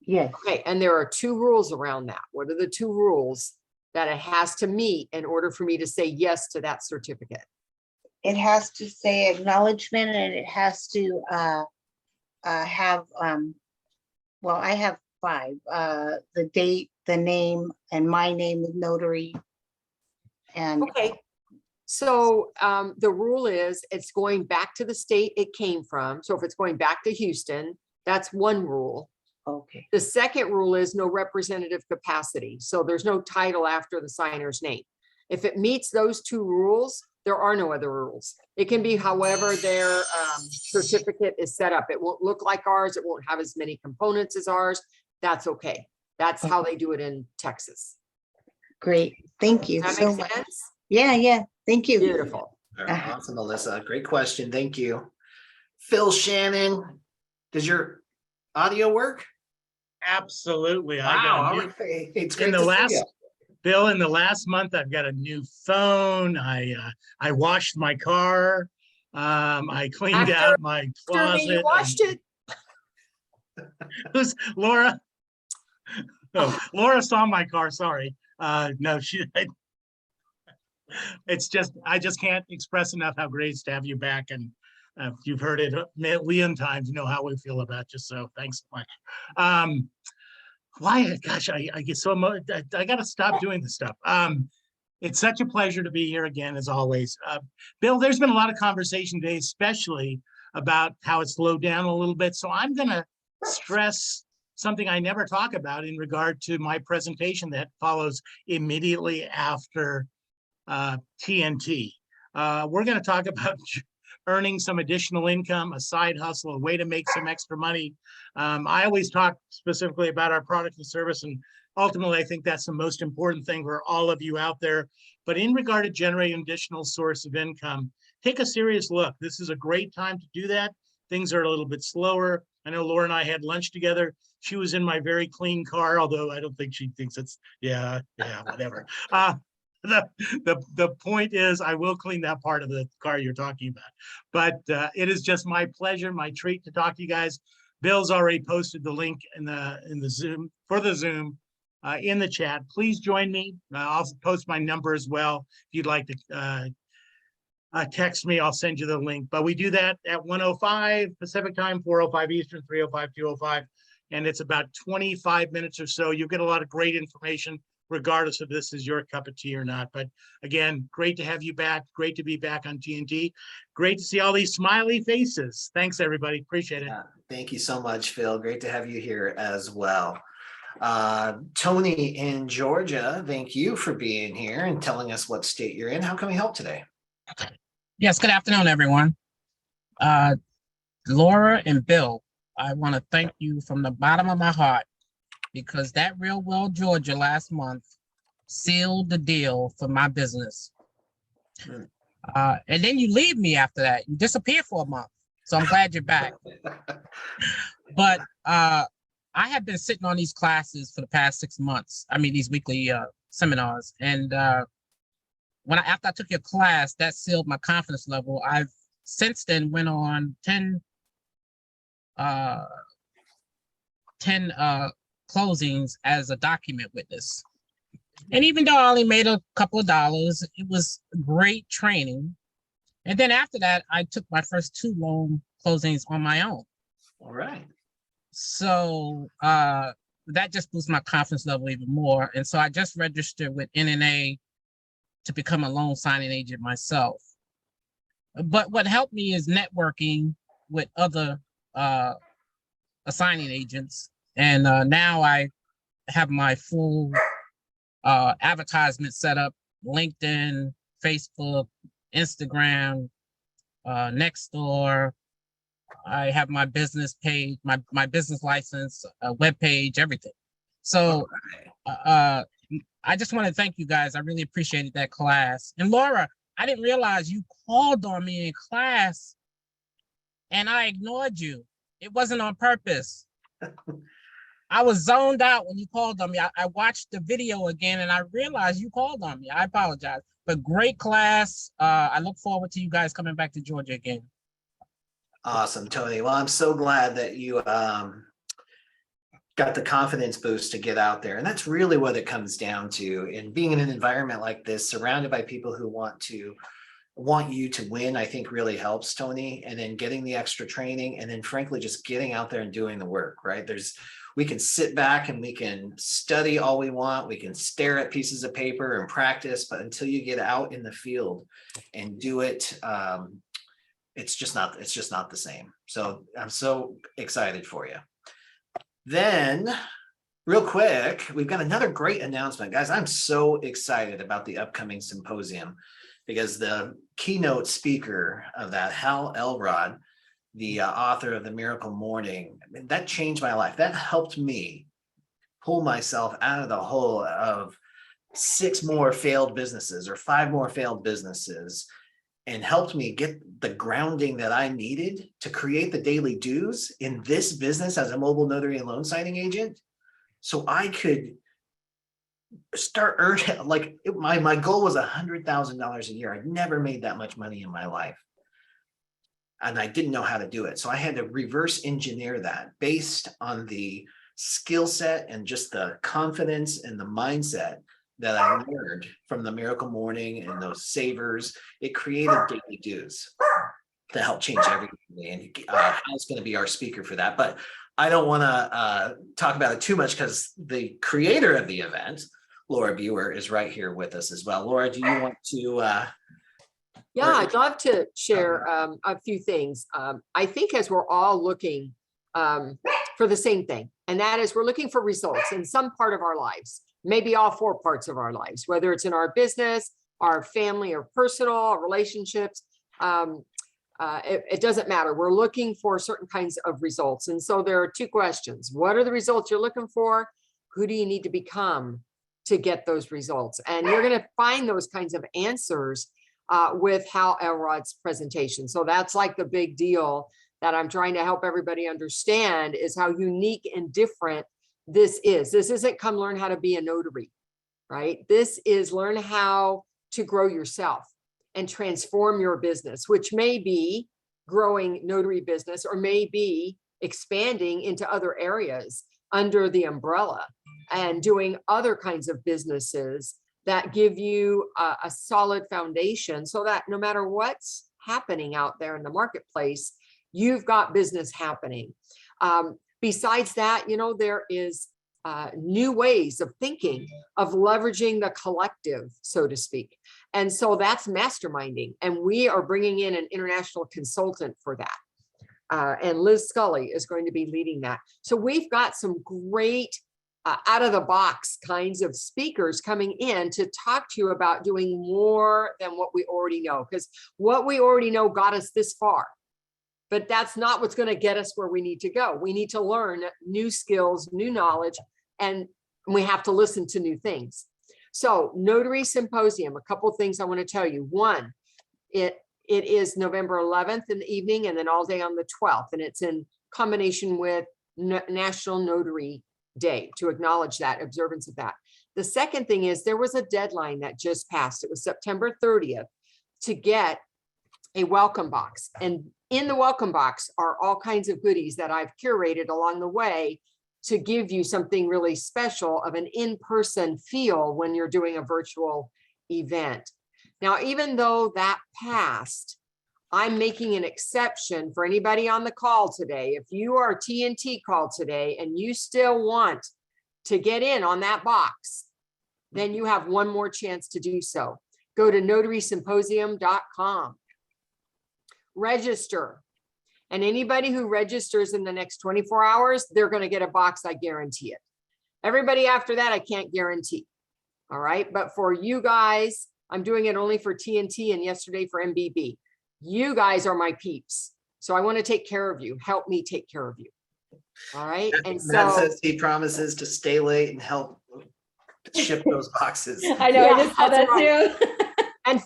Yes. Okay, and there are two rules around that. What are the two rules that it has to meet in order for me to say yes to that certificate? It has to say acknowledgement, and it has to have, well, I have 5, the date, the name, and my name is notary. And Okay, so the rule is it's going back to the state it came from. So if it's going back to Houston, that's one rule. okay, The second rule is no representative capacity. So there's no title after the signer's name. If it meets those two rules, there are no other rules. It can be however their certificate is set up. It won't look like ours. It won't have as many components as ours. That's okay. That's how they do it in Texas. great. Thank you Does that so make much. sense? Yeah, thank you. Beautiful. All right, awesome, Melissa. Great question. Thank you. Phil Shannon, does your audio work? Absolutely. I Wow, got a all new, right. It's great in the to see last, you. Bill, in the last month, I've got a new phone. I washed my car I cleaned After- out my After me, you closet. washed it. Who's Laura? Oh, Laura saw my car, sorry. No, it's just, I just can't express enough how great it is to have you back. And you've heard it a million times, you know how we feel about you. So thanks so much. Why, gosh, I get so much, I got to stop doing this stuff. It's such a pleasure to be here again, as always. Bill, there's been a lot of conversation today, especially about how it slowed down a little bit. So I'm going to stress something I never talk about in regard to my presentation that follows immediately after TNT. We're going to talk about earning some additional income, a side hustle, a way to make some extra money. I always talk specifically about our product and service, and ultimately, I think that's the most important thing for all of you out there. But in regard to generating additional source of income, take a serious look. This is a great time to do that. Things are a little bit slower. I know Laura and I had lunch together. She was in my very clean car, although I don't think she thinks it's, yeah, whatever. The point is, I will clean that part of the car you're talking about. But it is just my pleasure, my treat to talk to you guys. Bill's already posted the link in the Zoom for the Zoom in the chat. Please join me. I'll post my number as well. If you'd like to text me, I'll send you the link. But we do that at 1:05 Pacific time, 4:05 Eastern, 3:05, 2:05. And it's about 25 minutes or so. You'll get a lot of great information, regardless if this is your cup of tea or not. But again, great to have you back. Great to be back on TNT. Great to see all these smiley faces. Thanks, everybody. Appreciate it. Thank you so much, Phil. Great to have you here as well. Tony in Georgia, thank you for being here and telling us what state you're in. How can we help today? Yes, good afternoon, everyone. Laura and Bill, I want to thank you from the bottom of my heart, because that Real World Georgia last month sealed the deal for my business. And then you leave me after that. You disappear for a month. So I'm glad you're back. But I have been sitting on these classes for the past 6 months. I mean, these weekly seminars. And after I took your class, that sealed my confidence level. I've since then went on 10 closings as a document witness. And even though I only made a couple of dollars, it was great training. And then after that, I took my first 2 loan closings on my own. All right. So that just boosted my confidence level even more. And so I just registered with NNA to become a loan signing agent myself. But what helped me is networking with other signing agents. And now I have my full advertisement set up: LinkedIn, Facebook, Instagram, Nextdoor. I have my business page, my business license, web page, everything. So I just want to thank you guys. I really appreciated that class. And Laura, I didn't realize you called on me in class and I ignored you. It wasn't on purpose. I was zoned out when you called on me. I watched the video again and I realized you called on me. I apologize. But great class. I look forward to you guys coming back to Georgia again. Awesome, Tony. Well, I'm so glad that you got the confidence boost to get out there. And that's really what it comes down to. And being in an environment like this, surrounded by people who want you to win, I think really helps, Tony. And then getting the extra training, and then frankly, just getting out there and doing the work, right? We can sit back and we can study all we want. We can stare at pieces of paper and practice, but until you get out in the field and do it, it's just not the same. So I'm so excited for you. Then real quick, we've got another great announcement, guys. I'm so excited about the upcoming symposium because the keynote speaker of that, Hal Elrod, the author of The Miracle Morning, that changed my life. That helped me pull myself out of the hole of 6 more failed businesses or 5 more failed businesses, and helped me get the grounding that I needed to create the daily dues in this business as a mobile notary and loan signing agent. So I could start earning, my goal was $100,000 a year. I'd never made that much money in my life. and I didn't know how to do it. So I had to reverse engineer that based on the skill set and just the confidence and the mindset that I learned from the Miracle Morning and those savers. It created daily dues to help change everything. And Hal's going to be our speaker for that. But I don't want to talk about it too much because the creator of the event, Laura Biewer, is right here with us as well. Laura, do you want to? Yeah, I'd love to share a few things. I think as we're all looking for the same thing, and that is we're looking for results in some part of our lives, maybe all 4 parts of our lives, whether it's in our business, our family or personal, our relationships. It doesn't matter. We're looking for certain kinds of results. And so there are 2 questions. What are the results you're looking for? Who do you need to become to get those results? And you're going to find those kinds of answers with Hal Elrod's presentation. So that's like the big deal that I'm trying to help everybody understand is how unique and different this is. This isn't come learn how to be a notary, right? This is learn how to grow yourself and transform your business, which may be growing notary business or may be expanding into other areas under the umbrella and doing other kinds of businesses that give you a solid foundation so that no matter what's happening out there in the marketplace, you've got business happening. Besides that, you know, there is new ways of thinking, of leveraging the collective, so to speak. And so that's masterminding. And we are bringing in an international consultant for that. And Liz Scully is going to be leading that. So we've got some great out of the box kinds of speakers coming in to talk to you about doing more than what we already know, because what we already know got us this far. But that's not what's going to get us where we need to go. We need to learn new skills, new knowledge, and we have to listen to new things. So Notary Symposium, a couple of things I want to tell you. One, it is November 11th in the evening and then all day on the 12th. And it's in combination with National Notary Day to acknowledge that observance of that. The second thing is there was a deadline that just passed. It was September 30th to get a welcome box. And in the welcome box are all kinds of goodies that I've curated along the way to give you something really special of an in-person feel when you're doing a virtual event. Now, even though that passed, I'm making an exception for anybody on the call today. If you are TNT call today and you still want to get in on that box, then you have one more chance to do so. Go to notarysymposium.com. Register. And anybody who registers in the next 24 hours, they're going to get a box, I guarantee it. Everybody after that, I can't guarantee. All right. But for you guys, I'm doing it only for TNT and yesterday for MBB. You guys are my peeps. So I want to take care of you. Help me take care of you. All right. And Matt so says he promises to stay late and help ship those boxes. I know, Yeah, I just saw that's that too. And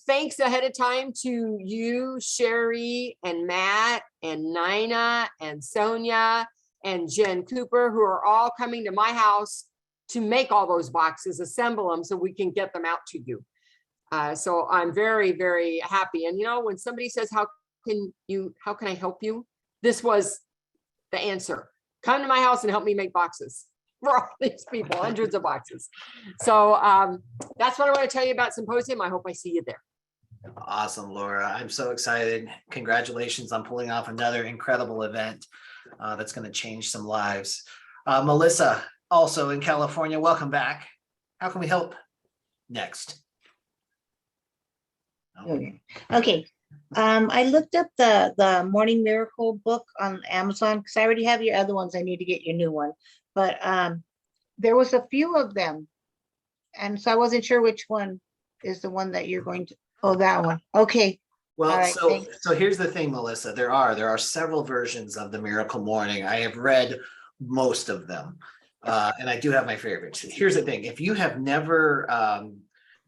thanks ahead of time to you, Sherry and Matt and Nina and Sonia and Jen Cooper, who are all coming to my house to make all those boxes, assemble them so we can get them out to you. So I'm very, very happy. And you know, when somebody says, how can I help you? This was the answer. Come to my house and help me make boxes for all these people, hundreds of boxes. So that's what I want to tell you about Symposium. I hope I see you there. Awesome, Laura. I'm so excited. Congratulations on pulling off another incredible event that's going to change some lives. Melissa, also in California, welcome back. How can we help next? Okay. I looked up the Morning Miracle book on Amazon because I already have your other ones. I need to get your new one. But there was a few of them. And so I wasn't sure which one is the one that you're going to, oh, that one. Okay. Well, All right, so here's the thing, Melissa, there are several versions of the Miracle Morning. I have read most of them. And I do have my favorites. Here's the thing. If you have never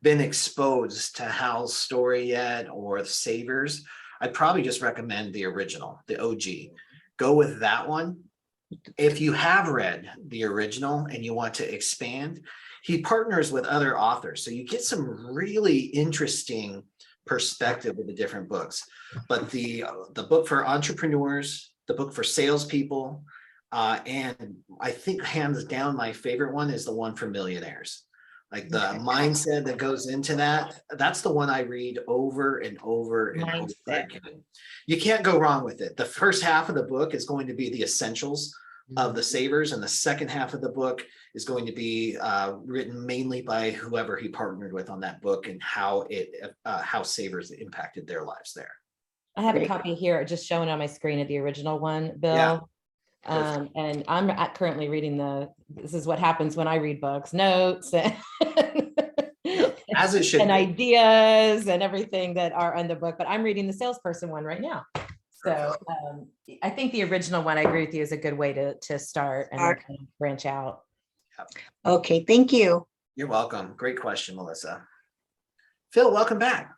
been exposed to Hal's story yet or the Savers, I'd probably just recommend the original, the OG. Go with that one. If you have read the original and you want to expand, he partners with other authors. So you get some really interesting perspective of the different books. But the book for entrepreneurs, the book for salespeople, and I think hands down my favorite one is the one for millionaires. Like the mindset that goes into that, that's the one I read over and over and over again. You can't go wrong with it. The first half of the book is going to be the essentials of the savers, and the second half of the book is going to be written mainly by whoever he partnered with on that book and how savers impacted their lives there. I have a copy here just showing on my screen of the original one, Bill. Yeah. And I'm currently reading this is what happens when I read books, notes and, as it should and be. Ideas and everything that are in the book, but I'm reading the salesperson one right now. So I think the original one, I agree with you, is a good way to start and then kind of branch out. Okay, thank you. You're welcome. Great question, Melissa. Phil, welcome back.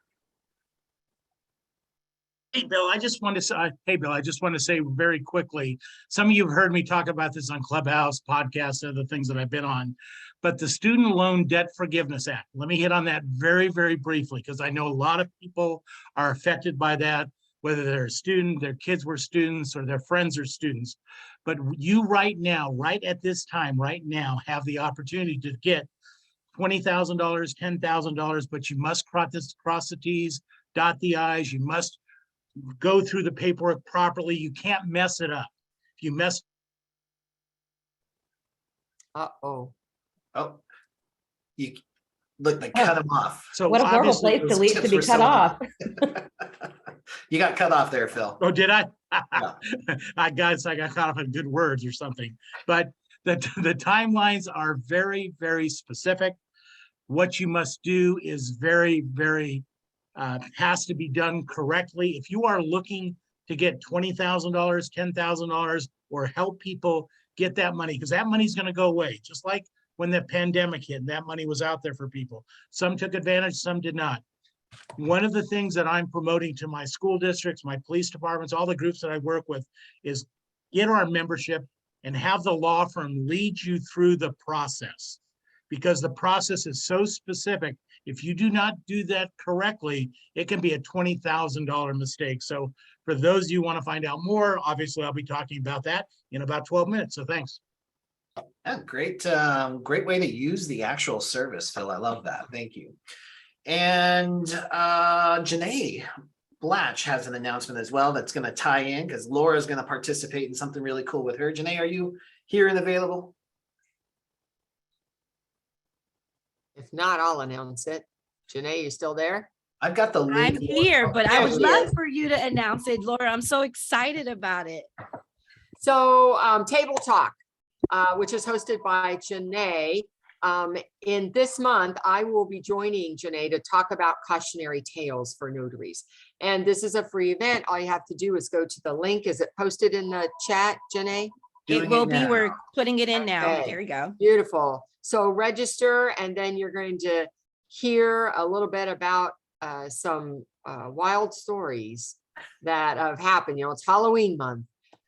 Hey, Bill, I just want to say very quickly, some of you have heard me talk about this on Clubhouse, podcasts, other things that I've been on, but the Student Loan Debt Forgiveness Act, let me hit on that very, very briefly, because I know a lot of people are affected by that, whether they're a student, their kids were students, or their friends are students. But you right now, right at this time, right now, have the opportunity to get $20,000, $10,000, but you must cross the T's, dot the I's, you must go through the paperwork properly. You can't mess it up. If you mess. Oh, you look, they cut him off. So what a horrible place to be cut off. You got cut off there, Phil. Oh, did I? Yeah. I got caught off in good words or something. But the timelines are very, very specific. What you must do is very, very has to be done correctly. If you are looking to get $20,000, $10,000, or help people get that money, because that money is going to go away, just like when the pandemic hit and that money was out there for people. Some took advantage, some did not. One of the things that I'm promoting to my school districts, my police departments, all the groups that I work with, is get our membership and have the law firm lead you through the process, because the process is so specific. If you do not do that correctly, it can be a $20,000 mistake. So for those of you who want to find out more, obviously I'll be talking about that in about 12 minutes. So thanks. Yeah, great way to use the actual service, Phil. I love that. Thank you. And Janae Blatch has an announcement as well that's going to tie in, because Laura's going to participate in something really cool with her. Janae, are you here and available? If not, I'll announce it. Janae, you still there? I've got the link. I'm here, but I There would she love is. for you to announce it, Laura. I'm so excited about it. So Table Talk, which is hosted by Janae. In this month, I will be joining Janae to talk about cautionary tales for notaries. And this is a free event. All you have to do is go to the link. Is it posted in the chat, Janae? It will be. We're putting it in now. Okay. There we go. Beautiful. So register, and then you're going to hear a little bit about some wild stories that have happened. You know, it's Halloween month,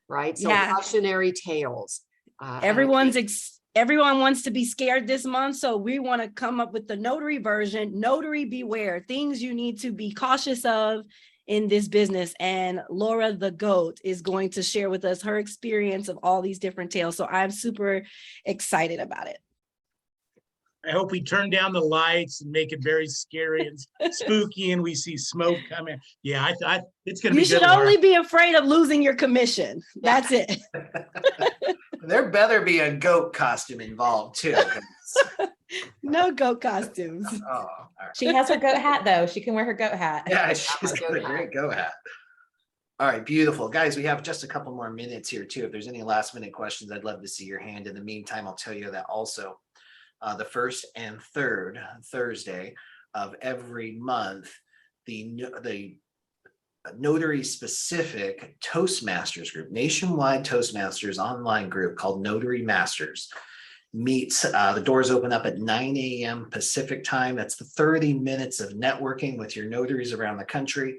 right? So Yeah. cautionary tales. Everyone wants to be scared this month, so we want to come up with the notary version. Notary beware, things you need to be cautious of in this business. And Laura the GOAT is going to share with us her experience of all these different tales. So I'm super excited about it. I hope we turn down the lights and make it very scary and spooky, and we see smoke coming. Yeah, it's going to be You should good, Laura. only be afraid of losing your commission. That's it. There better be a goat costume involved too. No goat costumes. Oh, all right. She has her goat hat though. She can wear her goat hat. Yeah, she's got a great goat hat. All right, beautiful. Guys, we have just a couple more minutes here too. If there's any last minute questions, I'd love to see your hand. In the meantime, I'll tell you that also the first and third Thursday of every month, the notary specific Toastmasters group, nationwide Toastmasters online group called Notary Masters meets. The doors open up at 9 a.m. Pacific time. That's the 30 minutes of networking with your notaries around the country.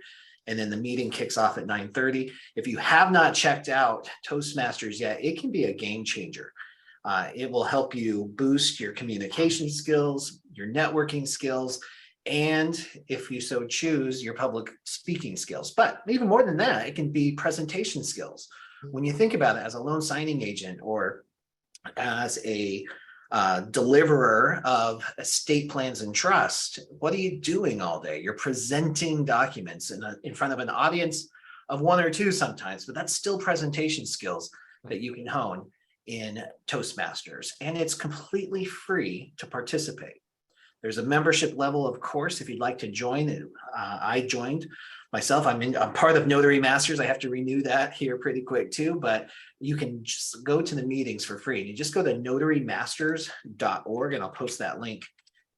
And then the meeting kicks off at 9:30. If you have not checked out Toastmasters yet, it can be a game changer. It will help you boost your communication skills, your networking skills, and if you so choose, your public speaking skills. But even more than that, it can be presentation skills. When you think about it, as a loan signing agent or as a deliverer of estate plans and trust, what are you doing all day? You're presenting documents in front of an audience of one or two sometimes, but that's still presentation skills that you can hone in Toastmasters, and it's completely free to participate. There's a membership level, of course, if you'd like to join. I joined myself. I'm part of Notary Masters. I have to renew that here pretty quick too, but you can just go to the meetings for free. You just go to notarymasters.org, and I'll post that link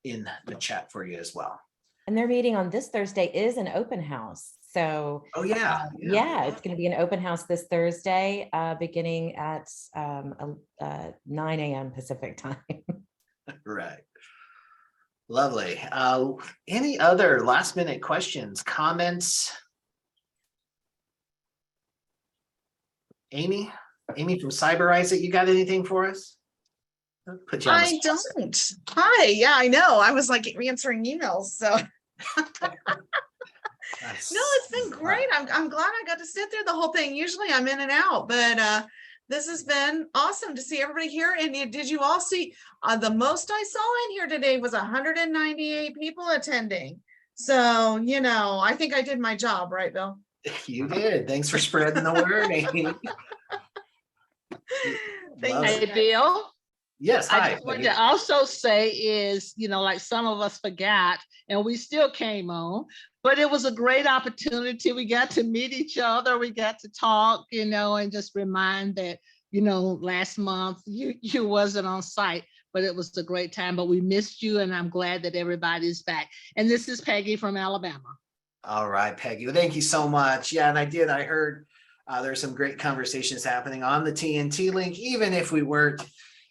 in the chat for you as well. And their meeting on this Thursday is an open house. So oh yeah, yeah, it's going to be an open house this Thursday, beginning at 9 a.m. Pacific time. Right. Lovely. Any other last minute questions, comments? Amy from Cyberize It, you got anything for us? Put you on the I spot. don't. Hi, yeah, I know. I was like answering emails, so. No, it's been great. I'm glad I got to sit there the whole thing. Usually I'm in and out, but this has been awesome to see everybody here. And did you all see the most I saw in here today was 198 people attending. So, you know, I think I did my job, right, Bill? You did. Thanks for spreading the word, Amy. Hey, Bill. Yes, I hi. just wanted to also say is, you know, like some of us forgot and we still came on, but it was a great opportunity. We got to meet each other. We got to talk, you know, and just remind that, you know, last month you wasn't on site, but it was a great time, but we missed you and I'm glad that everybody's back. And this is Peggy from Alabama. All right, Peggy. Well, thank you so much. Yeah, and I heard there's some great conversations happening on the TNT link, even if we weren't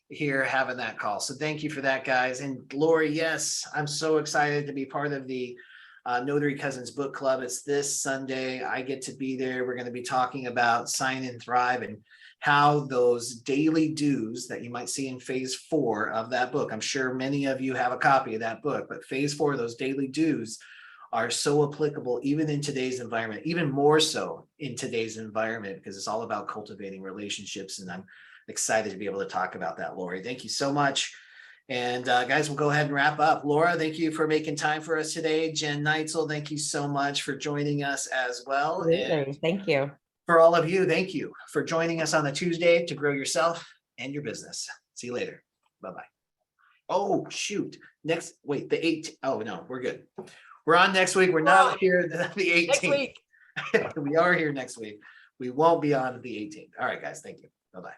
here having that call. So thank you for that, guys. And Lori, yes, I'm so excited to be part of the Notary Cousins Book Club. It's this Sunday. I get to be there. We're going to be talking about Sign and Thrive and how those daily dues that you might see in phase 4 of that book. I'm sure many of you have a copy of that book, but phase 4, those daily dues are so applicable even in today's environment, even more so in today's environment, because it's all about cultivating relationships. And I'm excited to be able to talk about that, Lori. Thank you so much. And guys, we'll go ahead and wrap up. Laura, thank you for making time for us today. Jen Neitzel, thank you so much for joining us as well. Absolutely. Thank you. For all of you, thank you for joining us on the Tuesday to grow yourself and your business. See you later. Bye-bye. Oh, shoot. Next, wait, the 8th. Oh, no, we're good. We're on next week. We're not here the 18th. Next week. We are here next week. We won't be on the 18th. All right, guys. Thank you. Bye-bye.